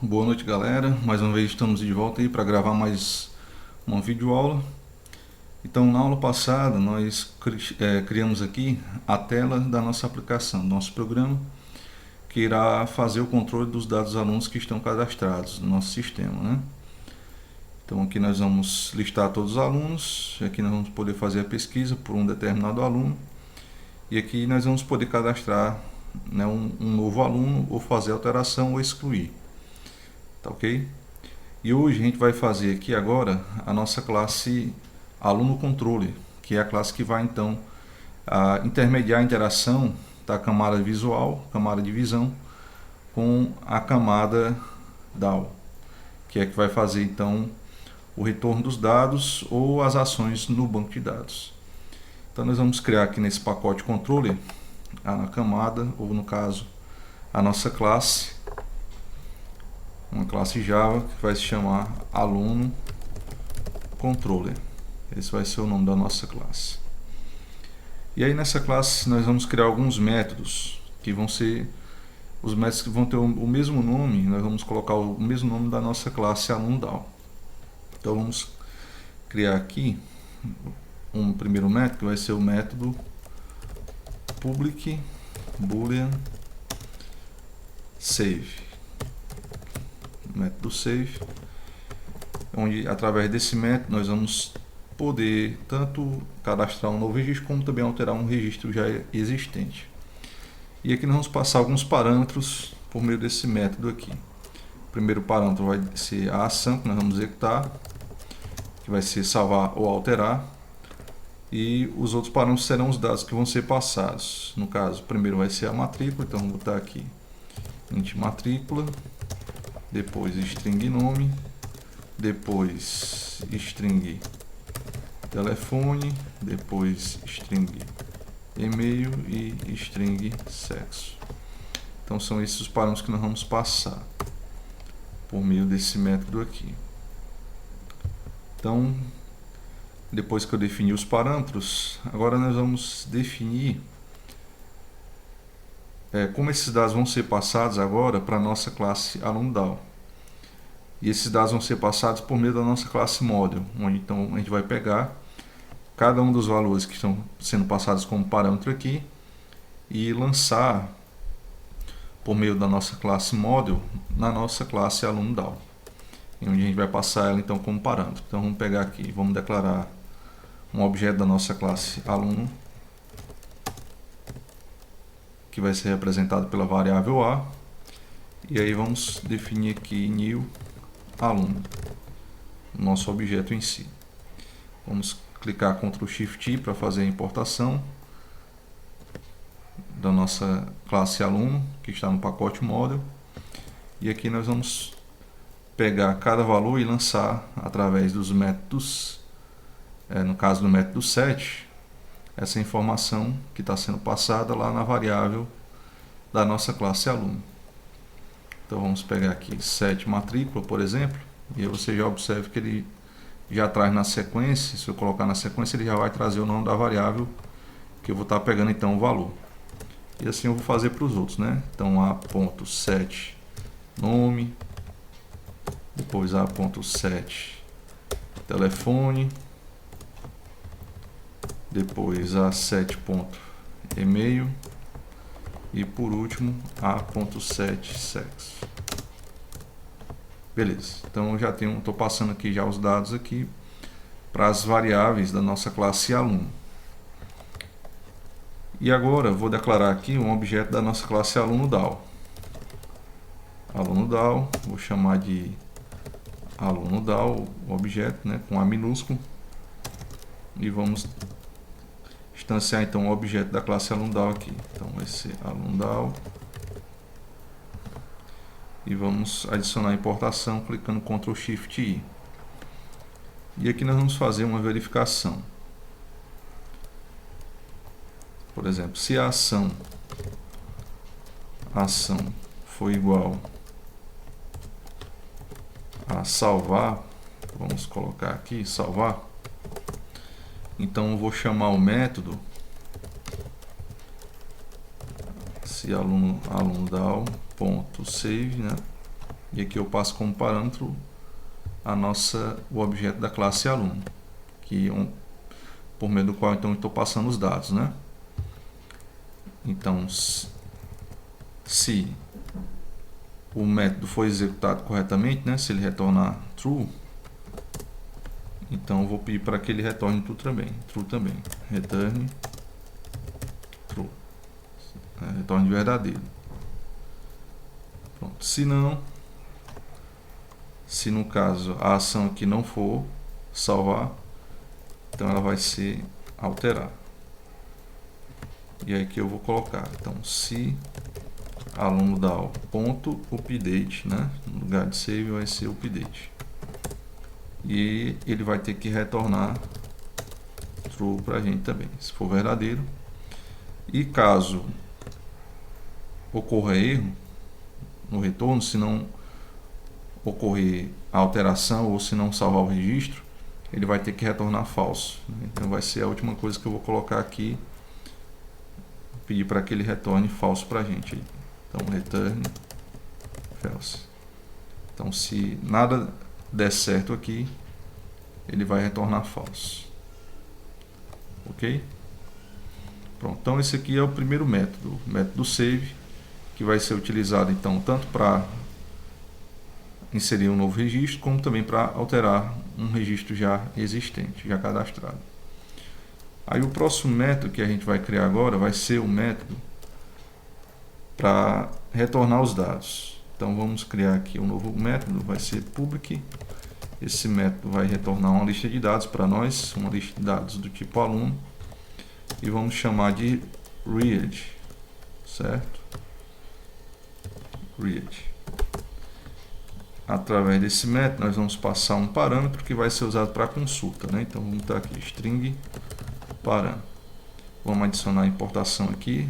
Boa noite, galera. Mais uma vez estamos de volta aí para gravar mais uma videoaula. Então, na aula passada nós criamos aqui a tela da nossa aplicação, do nosso programa, que irá fazer o controle dos dados dos alunos que estão cadastrados no nosso sistema, né? Então aqui nós vamos listar todos os alunos, aqui nós vamos poder fazer a pesquisa por um determinado aluno, e aqui nós vamos poder cadastrar, né, um novo aluno, ou fazer alteração ou excluir. Tá ok? E hoje a gente vai fazer aqui agora a nossa classe aluno controle, que é a classe que vai então intermediar a interação da camada visual, camada de visão, com a camada DAO, que é que vai fazer então o retorno dos dados ou as ações no banco de dados. Então nós vamos criar aqui nesse pacote controller a camada, ou no caso a nossa classe, uma classe Java que vai se chamar aluno controller. Esse vai ser o nome da nossa classe. E aí nessa classe nós vamos criar alguns métodos que vão ser os métodos que vão ter o mesmo nome. Nós vamos colocar o mesmo nome da nossa classe aluno DAO. Então vamos criar aqui um primeiro método que vai ser o método public boolean save. Método save, onde através desse método nós vamos poder tanto cadastrar um novo registro como também alterar um registro já existente. E aqui nós vamos passar alguns parâmetros por meio desse método aqui. O primeiro parâmetro vai ser a ação que nós vamos executar, que vai ser salvar ou alterar, e os outros parâmetros serão os dados que vão ser passados. No caso, o primeiro vai ser a matrícula, então vamos botar aqui int matrícula, depois string nome, depois string telefone, depois string e-mail e string sexo. Então são esses os parâmetros que nós vamos passar por meio desse método aqui. Então, depois que eu defini os parâmetros, agora nós vamos definir como esses dados vão ser passados agora para a nossa classe aluno DAO. E esses dados vão ser passados por meio da nossa classe model, onde então a gente vai pegar cada um dos valores que estão sendo passados como parâmetro aqui e lançar por meio da nossa classe model na nossa classe aluno DAO, onde a gente vai passar ela então como parâmetro. Então vamos pegar aqui, vamos declarar um objeto da nossa classe aluno, que vai ser representado pela variável a, e aí vamos definir aqui new aluno, nosso objeto em si. Vamos clicar Ctrl Shift I para fazer a importação da nossa classe aluno, que está no pacote model, e aqui nós vamos pegar cada valor e lançar através dos métodos, no caso do método set, essa informação que está sendo passada lá na variável da nossa classe aluno. Então vamos pegar aqui set matrícula, por exemplo, e aí você já observa que ele já traz na sequência. Se eu colocar na sequência, ele já vai trazer o nome da variável que eu vou estar pegando então o valor. E assim eu vou fazer para os outros, né? Então a.set nome, depois a.set telefone, depois a.set.email e por último a.set sexo. Beleza, então eu já estou passando aqui já os dados aqui para as variáveis da nossa classe aluno. E agora eu vou declarar aqui um objeto da nossa classe aluno DAO. Aluno DAO, vou chamar de aluno DAO, o objeto, né, com A minúsculo, e vamos instanciar então o objeto da classe aluno DAO aqui. Então vai ser aluno DAO. E vamos adicionar a importação clicando Ctrl Shift I. E aqui nós vamos fazer uma verificação. Por exemplo, se a ação for igual a salvar, vamos colocar aqui salvar, então eu vou chamar o método se aluno DAO.save, né? E aqui eu passo como parâmetro o objeto da classe aluno, por meio do qual então eu estou passando os dados, né? Então, se o método foi executado corretamente, né? Se ele retornar true, então eu vou pedir para que ele retorne true também. Return true. Retorne verdadeiro. Pronto. Se no caso a ação aqui não for salvar, então ela vai ser alterar. E aí que eu vou colocar, então, se aluno.update, né? No lugar de save vai ser update. E ele vai ter que retornar true para a gente também, se for verdadeiro. E caso ocorra erro no retorno, se não ocorrer a alteração ou se não salvar o registro, ele vai ter que retornar falso. Então vai ser a última coisa que eu vou colocar aqui, pedir para que ele retorne falso para a gente. Então return false. Então se nada der certo aqui, ele vai retornar falso. Ok? Pronto, então esse aqui é o primeiro método, o método save, que vai ser utilizado então tanto para inserir um novo registro, como também para alterar um registro já existente, já cadastrado. Aí o próximo método que a gente vai criar agora vai ser o método para retornar os dados. Então vamos criar aqui um novo método, vai ser public. Esse método vai retornar uma lista de dados para nós, uma lista de dados do tipo aluno, e vamos chamar de read, certo? Read. Através desse método nós vamos passar um parâmetro que vai ser usado para consulta, né? Então vamos estar aqui string parâmetro. Vamos adicionar a importação aqui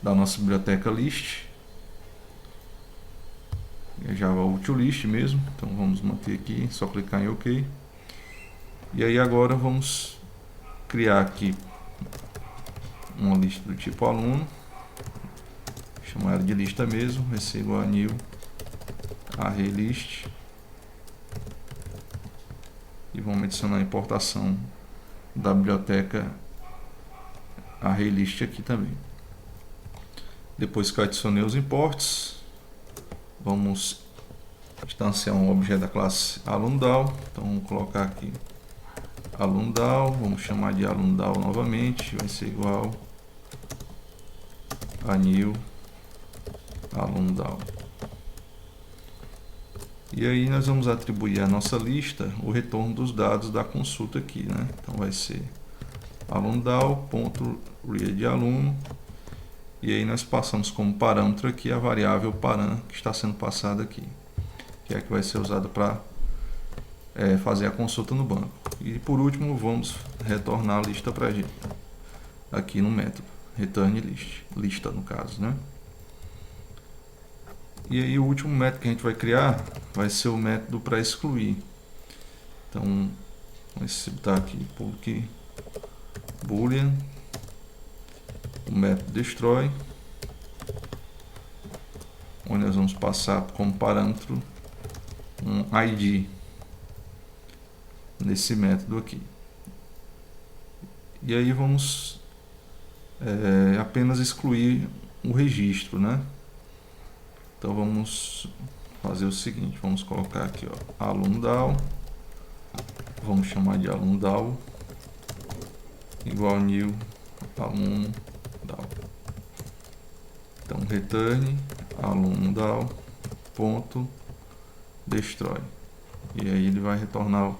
da nossa biblioteca list. É Java utilist mesmo, então vamos manter aqui, só clicar em OK. E aí agora vamos criar aqui uma lista do tipo aluno, chamar ela de lista mesmo, vai ser igual a new ArrayList, e vamos adicionar a importação da biblioteca ArrayList aqui também. Depois que eu adicionei os imports, vamos instanciar um objeto da classe aluno.dal. Então vamos colocar aqui aluno.dal, vamos chamar de aluno.dal novamente, vai ser igual a new aluno.dal. E aí nós vamos atribuir à nossa lista o retorno dos dados da consulta aqui, né? Então vai ser aluno.dal.readAluno, e aí nós passamos como parâmetro aqui a variável param que está sendo passada aqui, que é a que vai ser usada para fazer a consulta no banco. E por último vamos retornar a lista para a gente aqui no método return lista no caso, né? E aí o último método que a gente vai criar vai ser o método para excluir. Então vamos citar aqui public boolean, o método destroy, onde nós vamos passar como parâmetro um ID nesse método aqui. E aí vamos apenas excluir o registro, né? Então vamos fazer o seguinte, vamos colocar aqui, ó, aluno.dal, vamos chamar de aluno.dal igual new aluno.dal. Então return aluno.dal ponto destroy, e aí ele vai retornar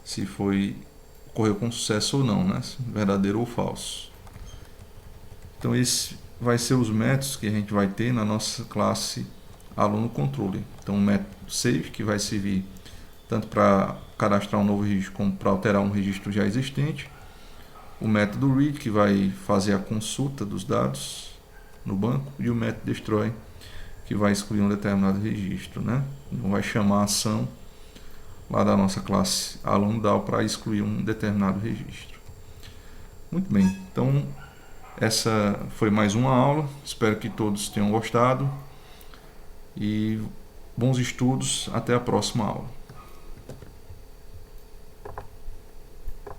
se ocorreu com sucesso ou não, né? Verdadeiro ou falso. Então esse vai ser os métodos que a gente vai ter na nossa classe aluno controller. Então o método save, que vai servir tanto para cadastrar um novo registro como para alterar um registro já existente. O método read, que vai fazer a consulta dos dados no banco, e o método destroy, que vai excluir um determinado registro, né? Então vai chamar a ação lá da nossa classe aluno.dal para excluir um determinado registro. Muito bem, então essa foi mais uma aula, espero que todos tenham gostado. e bons estudos, até a próxima aula.